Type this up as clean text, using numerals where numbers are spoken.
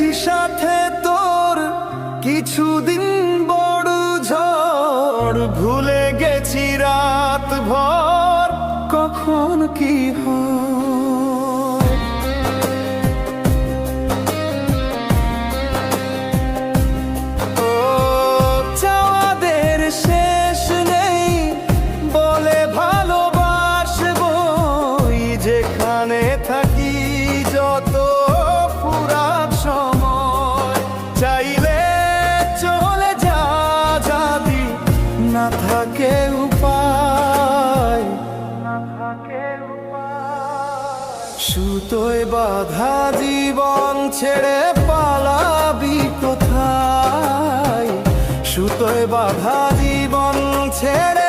গেছি সাথে তোর কিছুদিন বড় ঝড়, ভুলে গেছি রাত ভর কখন কি হয়। ও চাওয়াদের শেষ নেই বলে ভালোবাসবো, যেখানে থাকি যত পুরাত সময়, চাইলে চলে যা যদি না থাকে উপায়। সুতোয় বাঁধা জীবন ছেড়ে পালাবি কোথায়, সুতোয় বাঁধা জীবন ছেড়ে